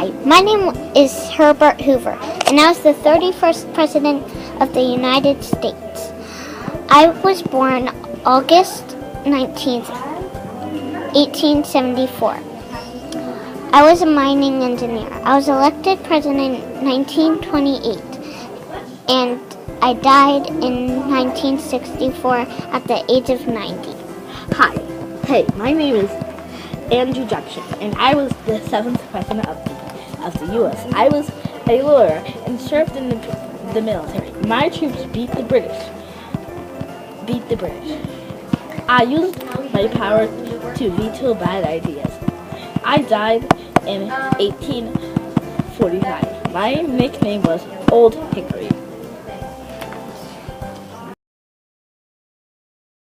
Hi, my name is Herbert Hoover, and I was the 31st President of the United States. I was born August 19th, 1874. I was a mining engineer. I was elected President in 1928, and I died in 1964 at the age of 90. Hi. Hey, my name is Andrew Jackson, and I was the 7th President of the U.S. I was a lawyer and served in the military. My troops beat the British. I used my power to veto bad ideas. I died in 1845. My nickname was Old Hickory.